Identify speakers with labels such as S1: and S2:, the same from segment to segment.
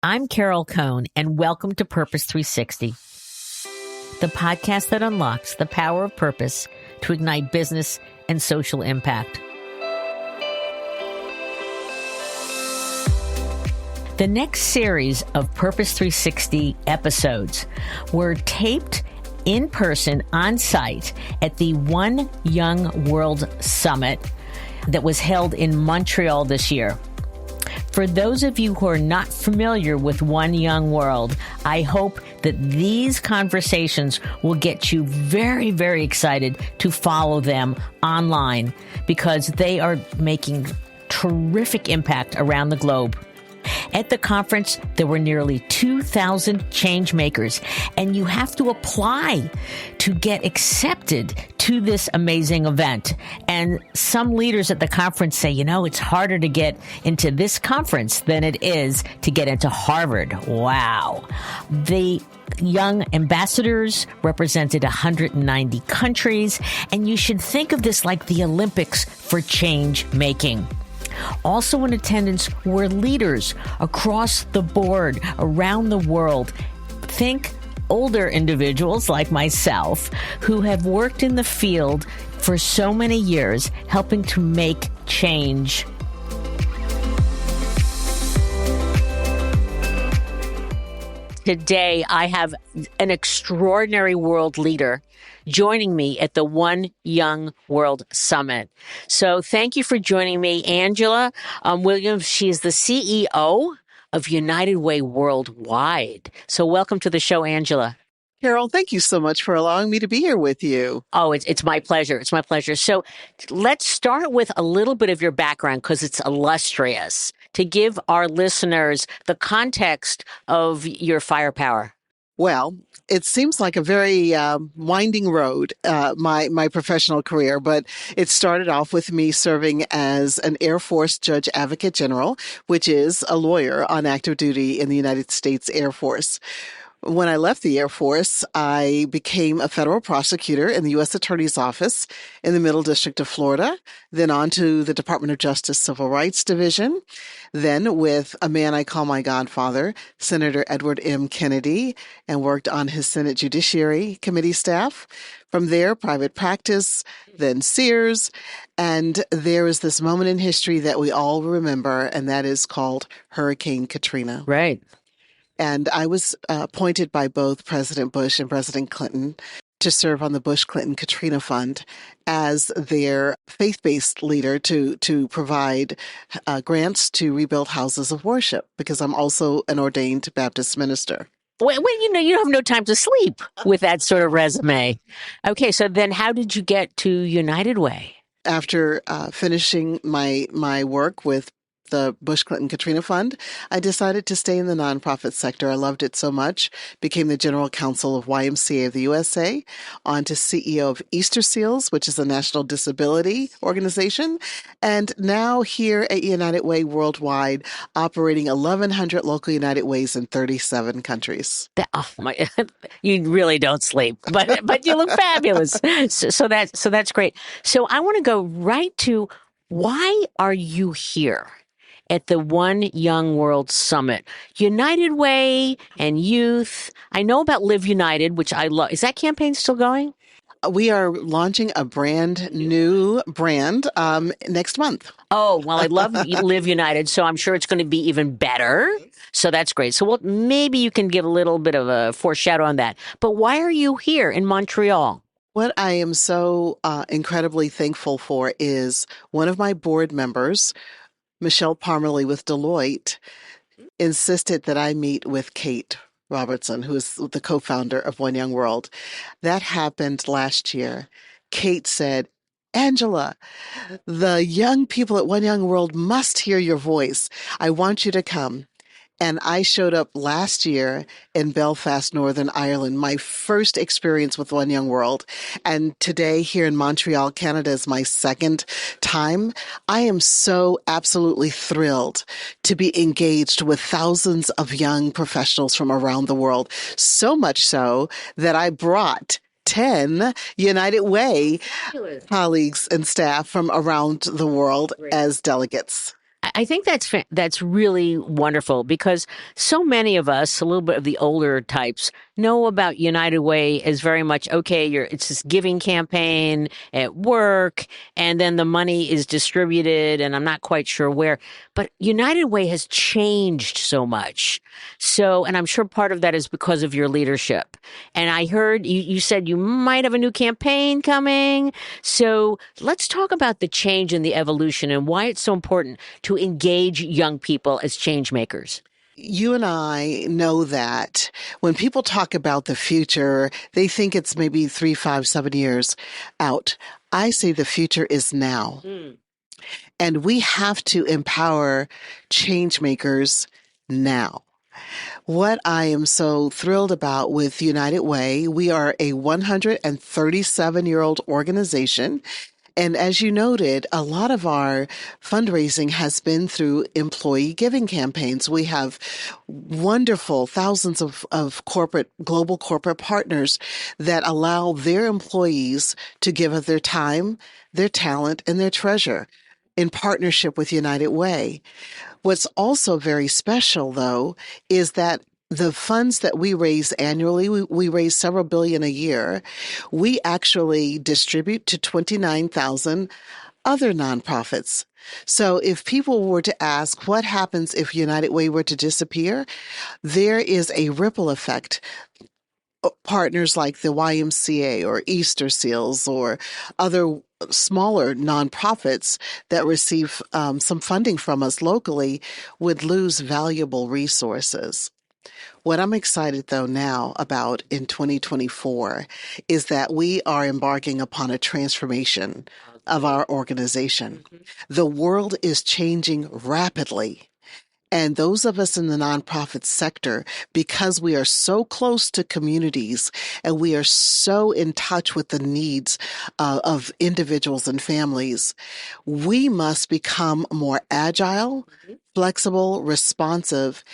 S1: I'm Carol Cohn, and welcome to Purpose 360, the podcast that unlocks the power of purpose to ignite business and social impact. The next series of Purpose 360 episodes were taped in person on site at the One Young World Summit that was held in Montreal this year. For those of you who are not familiar with One Young World, I hope that these conversations will get you very, very excited to follow them online because they are making terrific impact around the globe. At the conference, there were nearly 2,000 Changemakers, and you have to apply to get accepted to this amazing event. And some leaders at the conference say, it's harder to get into this conference than it is to get into Harvard. Wow. The young ambassadors represented 190 countries, and you should think of this like the Olympics for change making. Also in attendance were leaders across the board around the world. Think older individuals like myself who have worked in the field for so many years, helping to make change. Today, I have an extraordinary world leader joining me at the One Young World Summit. So thank you for joining me, Angela Williams. She is the CEO of United Way Worldwide. So welcome to the show, Angela.
S2: Carol, thank you so much for allowing me to be here with you.
S1: Oh, it's my pleasure. It's my pleasure. So let's start with a little bit of your background because it's illustrious to give our listeners the context of your firepower.
S2: Well, it seems like a very winding road, my professional career, but it started off with me serving as an Air Force Judge Advocate General, which is a lawyer on active duty in the United States Air Force. When I left the Air Force, I became a federal prosecutor in the U.S. Attorney's Office in the Middle District of Florida, then on to the Department of Justice Civil Rights Division, then with a man I call my godfather, Senator Edward M. Kennedy, and worked on his Senate Judiciary Committee staff. From there, private practice, then Sears, and there is this moment in history that we all remember, and that is called Hurricane Katrina.
S1: Right.
S2: And I was appointed by both President Bush and President Clinton to serve on the Bush-Clinton-Katrina Fund as their faith-based leader to provide grants to rebuild houses of worship, because I'm also an ordained Baptist minister.
S1: Well, you have no time to sleep with that sort of resume. Okay, so then how did you get to United Way?
S2: After finishing my work with the Bush-Clinton-Katrina Fund, I decided to stay in the nonprofit sector. I loved it so much, became the general counsel of YMCA of the USA, on to CEO of Easter Seals, which is a national disability organization, and now here at United Way Worldwide, operating 1,100 local United Ways in 37 countries.
S1: You really don't sleep, but you look fabulous. So that's great. So I want to go right to, why are you here at the One Young World Summit? United Way and youth. I know about Live United, which I love. Is that campaign still going?
S2: We are launching a brand new brand next month.
S1: Oh, well, I love Live United, so I'm sure it's going to be even better. So that's great. So maybe you can give a little bit of a foreshadow on that. But why are you here in Montreal?
S2: What I am so incredibly thankful for is one of my board members, Michelle Parmalee with Deloitte, insisted that I meet with Kate Robertson, who is the co-founder of One Young World. That happened last year. Kate said, Angela, the young people at One Young World must hear your voice. I want you to come. And I showed up last year in Belfast, Northern Ireland, my first experience with One Young World. And today here in Montreal, Canada is my second time. I am so absolutely thrilled to be engaged with thousands of young professionals from around the world. So much so that I brought 10 United Way colleagues and staff from around the world as delegates.
S1: I think that's really wonderful because so many of us, a little bit of the older types, know about United Way as very much okay. It's this giving campaign at work, and then the money is distributed, and I'm not quite sure where. But United Way has changed so much. So, and I'm sure part of that is because of your leadership. And I heard you said you might have a new campaign coming. So let's talk about the change and the evolution and why it's so important to engage young people as change makers.
S2: You and I know that when people talk about the future, they think it's maybe 3, 5, 7 years out. I say the future is now. And we have to empower change makers now. What I am so thrilled about with United Way, we are a 137-year-old organization. And as you noted, a lot of our fundraising has been through employee giving campaigns. We have wonderful thousands of global corporate partners that allow their employees to give of their time, their talent, and their treasure in partnership with United Way. What's also very special, though, is that the funds that we raise annually, we raise several billion a year, we actually distribute to 29,000 other nonprofits. So if people were to ask what happens if United Way were to disappear, there is a ripple effect. Partners like the YMCA or Easter Seals or other smaller nonprofits that receive some funding from us locally would lose valuable resources. What I'm excited, though, now about in 2024 is that we are embarking upon a transformation of our organization. The world is changing rapidly. And those of us in the nonprofit sector, because we are so close to communities and we are so in touch with the needs of individuals and families, we must become more agile, flexible, responsive,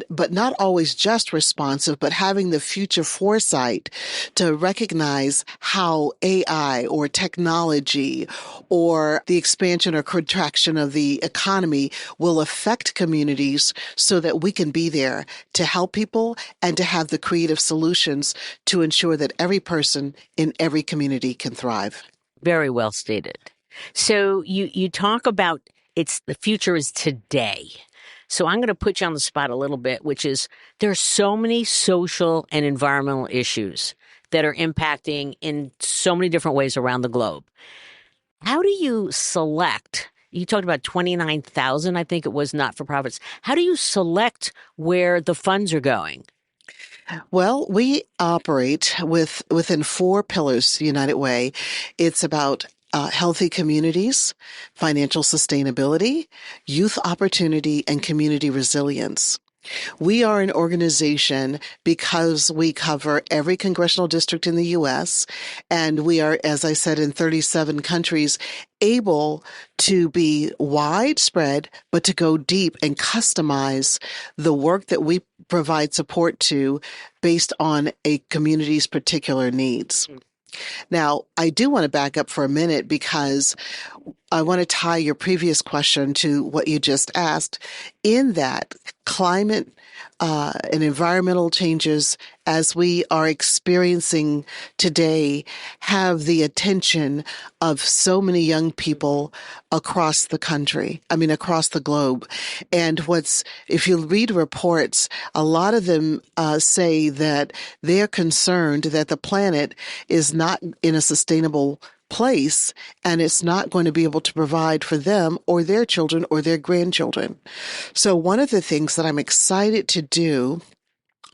S2: but not always just responsive, but having the future foresight to recognize how AI or technology or the expansion or contraction of the economy will affect communities so that we can be there to help people and to have the creative solutions to ensure that every person in every community can thrive.
S1: Very well stated. So you talk about the future is today. So I'm going to put you on the spot a little bit, which is there are so many social and environmental issues that are impacting in so many different ways around the globe. How do you select? You talked about 29,000, I think it was, not-for-profits. How do you select where the funds are going?
S2: Well, we operate within 4 pillars, United Way. It's about healthy communities, financial sustainability, youth opportunity, and community resilience. We are an organization because we cover every congressional district in the U.S., and we are, as I said, in 37 countries, able to be widespread, but to go deep and customize the work that we provide support to based on a community's particular needs. Now, I do want to back up for a minute because I want to tie your previous question to what you just asked. In that, climate and environmental changes, as we are experiencing today, have the attention of so many young people across the country, across the globe. And if you read reports, a lot of them say that they're concerned that the planet is not in a sustainable place and it's not going to be able to provide for them or their children or their grandchildren. So one of the things that I'm excited to do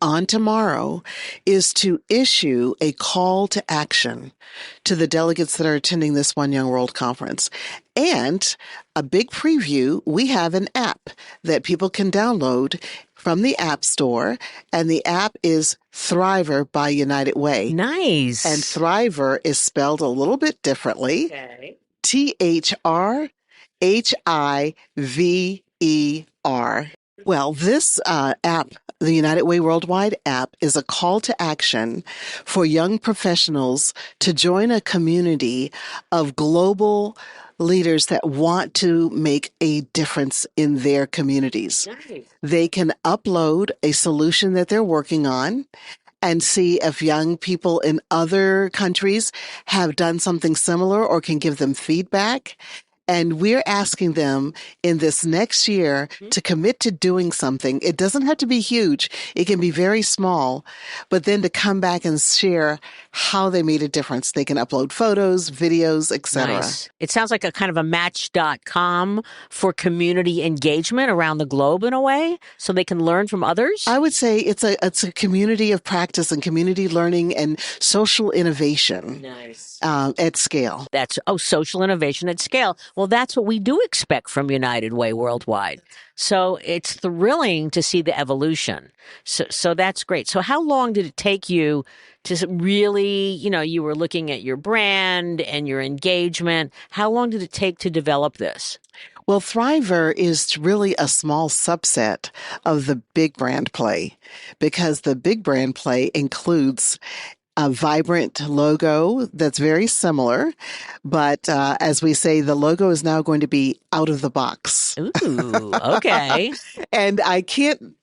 S2: on tomorrow is to issue a call to action to the delegates that are attending this One Young World Conference. And a big preview, we have an app that people can download from the App Store, and the app is thrHIVEr by United Way.
S1: Nice.
S2: And thrHIVEr is spelled a little bit differently. Okay. thrHIVEr. Well, this app, the United Way Worldwide app, is a call to action for young professionals to join a community of global leaders that want to make a difference in their communities.
S1: Nice.
S2: They can upload a solution that they're working on and see if young people in other countries have done something similar or can give them feedback. And we're asking them in this next year to commit to doing something. It doesn't have to be huge. It can be very small, but then to come back and share how they made a difference. They can upload photos, videos, etc.
S1: Nice. It sounds like a kind of a match.com for community engagement around the globe in a way, so they can learn from others.
S2: I would say it's a community of practice and community learning and social innovation.
S1: Nice.
S2: At scale.
S1: That's social innovation at scale. Well, that's what we do expect from United Way worldwide. So it's thrilling to see the evolution. So that's great. So how long did it take you to really, you were looking at your brand and your engagement. How long did it take to develop this?
S2: Well, thrHIVEr is really a small subset of the big brand play, because the big brand play includes a vibrant logo that's very similar, but as we say, the logo is now going to be out of the box.
S1: Ooh, okay.
S2: And I can't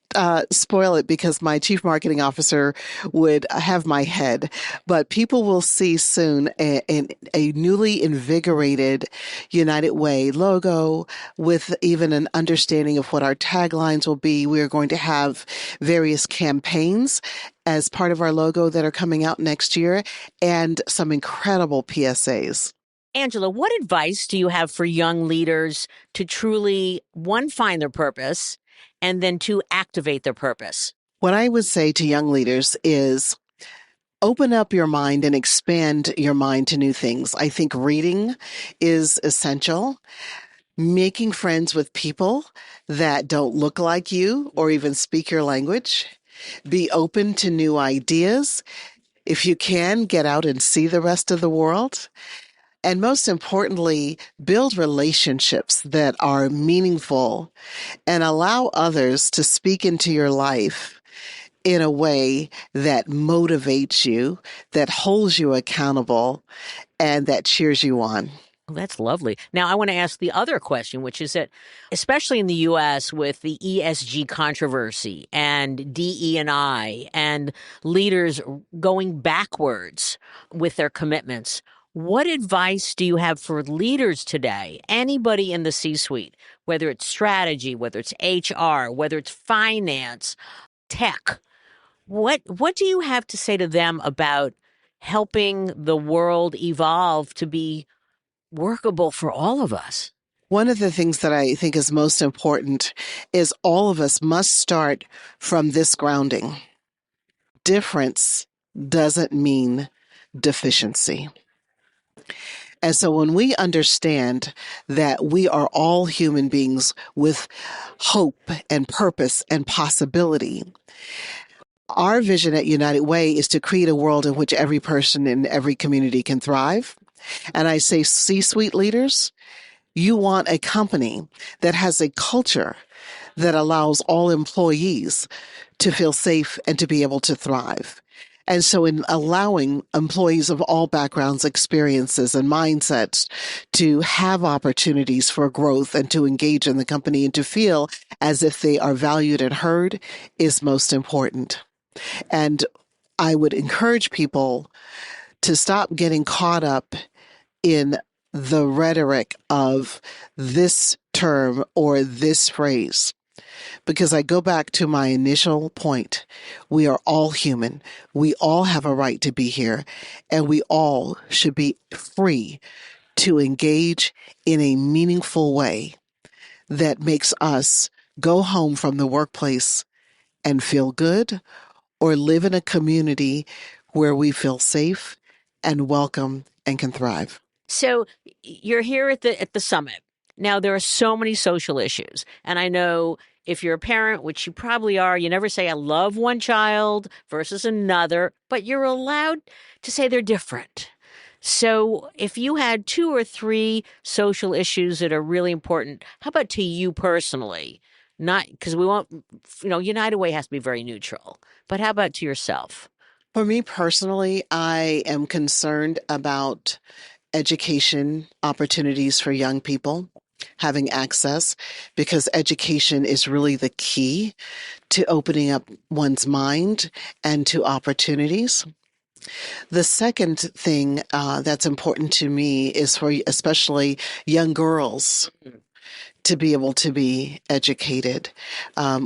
S2: spoil it because my chief marketing officer would have my head, but people will see soon a newly invigorated United Way logo with even an understanding of what our taglines will be. We're going to have various campaigns as part of our logo that are coming out next year, and some incredible PSAs.
S1: Angela, what advice do you have for young leaders to truly, one, find their purpose, and then two, activate their purpose?
S2: What I would say to young leaders is open up your mind and expand your mind to new things. I think reading is essential. Making friends with people that don't look like you or even speak your language. Be open to new ideas. If you can, get out and see the rest of the world. And most importantly, build relationships that are meaningful and allow others to speak into your life in a way that motivates you, that holds you accountable, and that cheers you on.
S1: That's lovely. Now, I want to ask the other question, which is that, especially in the U.S. with the ESG controversy and DE&I and leaders going backwards with their commitments, what advice do you have for leaders today, anybody in the C-suite, whether it's strategy, whether it's HR, whether it's finance, tech? What do you have to say to them about helping the world evolve to be workable for all of us?
S2: One of the things that I think is most important is all of us must start from this grounding. Difference doesn't mean deficiency. And so when we understand that we are all human beings with hope and purpose and possibility, our vision at United Way is to create a world in which every person in every community can thrive. And I say, C-suite leaders, you want a company that has a culture that allows all employees to feel safe and to be able to thrive. And so in allowing employees of all backgrounds, experiences, and mindsets to have opportunities for growth and to engage in the company and to feel as if they are valued and heard is most important. And I would encourage people to stop getting caught up in the rhetoric of this term or this phrase. Because I go back to my initial point. We are all human. We all have a right to be here, and we all should be free to engage in a meaningful way that makes us go home from the workplace and feel good, or live in a community where we feel safe and welcome and can thrive.
S1: So you're here at the summit. Now, there are so many social issues. And I know if you're a parent, which you probably are, you never say, I love one child versus another, but you're allowed to say they're different. So if you had 2 or 3 social issues that are really important, how about to you personally? Not because we won't, United Way has to be very neutral, but how about to yourself?
S2: For me personally, I am concerned about education opportunities for young people, having access, because education is really the key to opening up one's mind and to opportunities. The second thing that's important to me is for especially young girls to be able to be educated.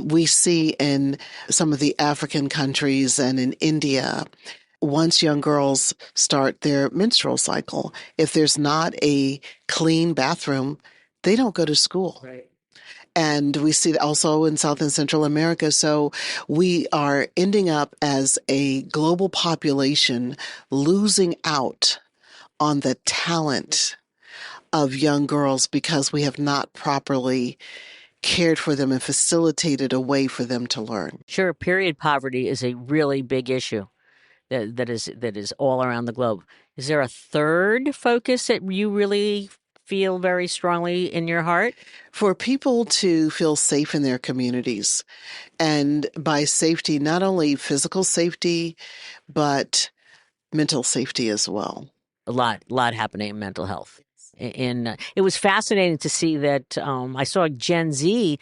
S2: We see in some of the African countries and in India, once young girls start their menstrual cycle, if there's not a clean bathroom, they don't go to school.
S1: Right.
S2: And we see it also in South and Central America. So we are ending up as a global population losing out on the talent of young girls because we have not properly cared for them and facilitated a way for them to learn.
S1: Sure, period poverty is a really big issue that is all around the globe. Is there a third focus that you really feel very strongly in your heart?
S2: For people to feel safe in their communities, and by safety, not only physical safety, but mental safety as well.
S1: A lot happening in mental health. And it was fascinating to see that I saw Gen Z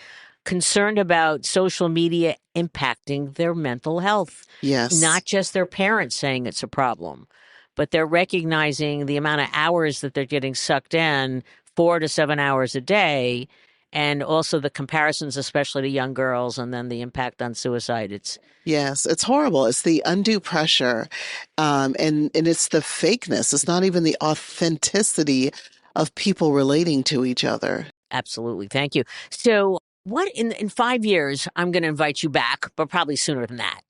S1: concerned about social media impacting their mental health.
S2: Yes.
S1: Not just their parents saying it's a problem, but they're recognizing the amount of hours that they're getting sucked in, 4 to 7 hours a day, and also the comparisons, especially to young girls, and then the impact on suicide.
S2: Yes, it's horrible. It's the undue pressure, and it's the fakeness. It's not even the authenticity of people relating to each other.
S1: Absolutely. Thank you. So what in 5 years, I'm going to invite you back, but probably sooner than that.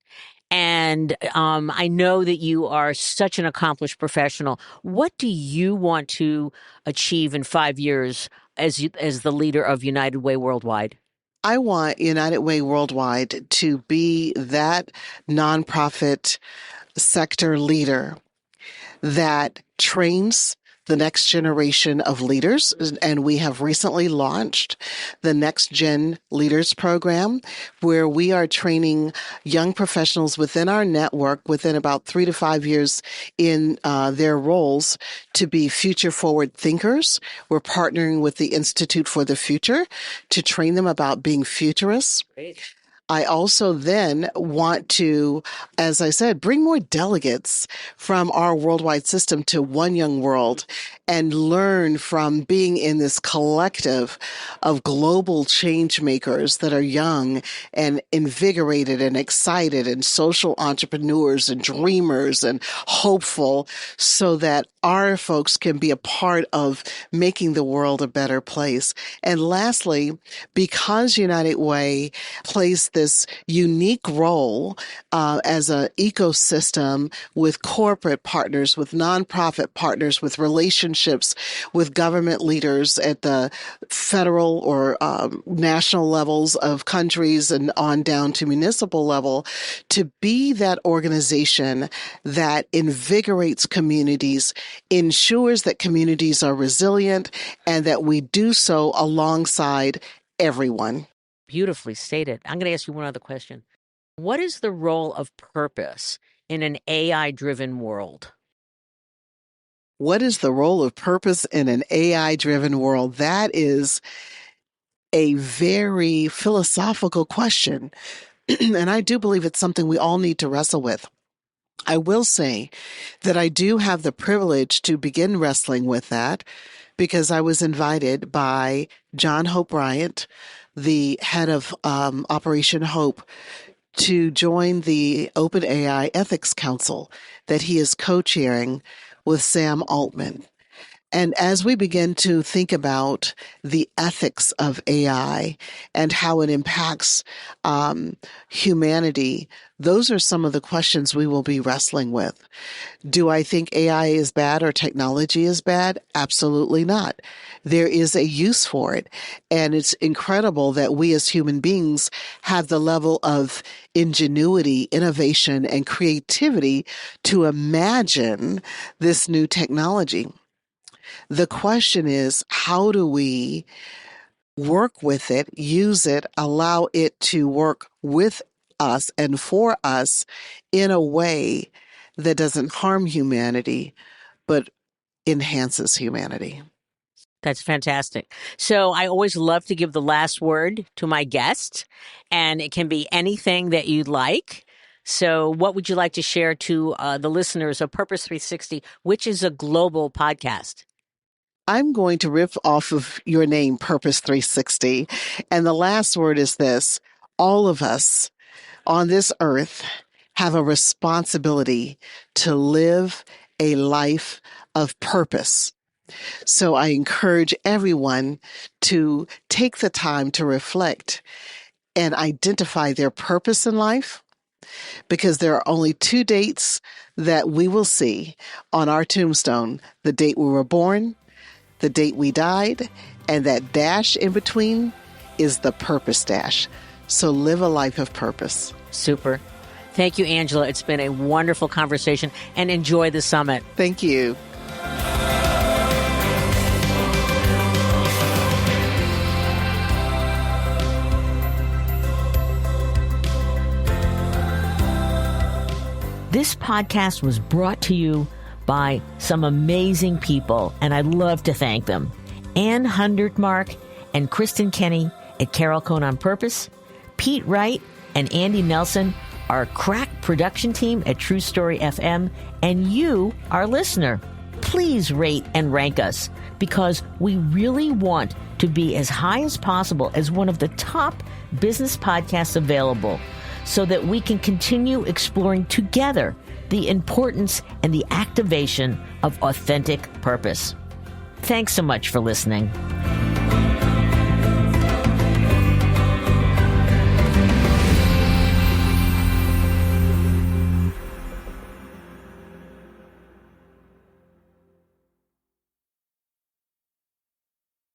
S1: And I know that you are such an accomplished professional. What do you want to achieve in 5 years as the leader of United Way Worldwide?
S2: I want United Way Worldwide to be that nonprofit sector leader that trains the next generation of leaders. And we have recently launched the Next Gen Leaders Program, where we are training young professionals within our network within about 3 to 5 years in their roles to be future forward thinkers. We're partnering with the Institute for the Future to train them about being futurists.
S1: Great.
S2: I also then want to, as I said, bring more delegates from our worldwide system to One Young World and learn from being in this collective of global change makers that are young and invigorated and excited and social entrepreneurs and dreamers and hopeful, so that our folks can be a part of making the world a better place. And lastly, because United Way plays this unique role as an ecosystem with corporate partners, with nonprofit partners, with relationships with government leaders at the federal or national levels of countries and on down to municipal level, to be that organization that invigorates communities, ensures that communities are resilient, and that we do so alongside everyone.
S1: Beautifully stated. I'm going to ask you one other question. What is the role of purpose in an AI-driven world?
S2: What is the role of purpose in an AI-driven world? That is a very philosophical question. And I do believe it's something we all need to wrestle with. I will say that I do have the privilege to begin wrestling with that because I was invited by John Hope Bryant, the head of Operation Hope, to join the OpenAI Ethics Council that he is co-chairing with Sam Altman. And as we begin to think about the ethics of AI and how it impacts humanity, those are some of the questions we will be wrestling with. Do I think AI is bad or technology is bad? Absolutely not. There is a use for it. And it's incredible that we as human beings have the level of ingenuity, innovation, and creativity to imagine this new technology. The question is, how do we work with it, use it, allow it to work with us and for us in a way that doesn't harm humanity, but enhances humanity.
S1: That's fantastic. So I always love to give the last word to my guest, and it can be anything that you'd like. So what would you like to share to the listeners of Purpose 360, which is a global podcast?
S2: I'm going to riff off of your name, Purpose 360. And the last word is this: all of us on this earth have a responsibility to live a life of purpose. So I encourage everyone to take the time to reflect and identify their purpose in life, because there are only two dates that we will see on our tombstone: the date we were born, the date we died, and that dash in between is the purpose dash. So live a life of purpose.
S1: Super. Thank you, Angela. It's been a wonderful conversation, and enjoy the summit.
S2: Thank you.
S1: This podcast was brought to you by some amazing people, and I'd love to thank them. Ann Hundertmark and Kristen Kenny at Carol Cone on Purpose, Pete Wright and Andy Nelson, our crack production team at True Story FM, and you, our listener. Please rate and rank us, because we really want to be as high as possible as one of the top business podcasts available, so that we can continue exploring together the importance and the activation of authentic purpose. Thanks so much for listening.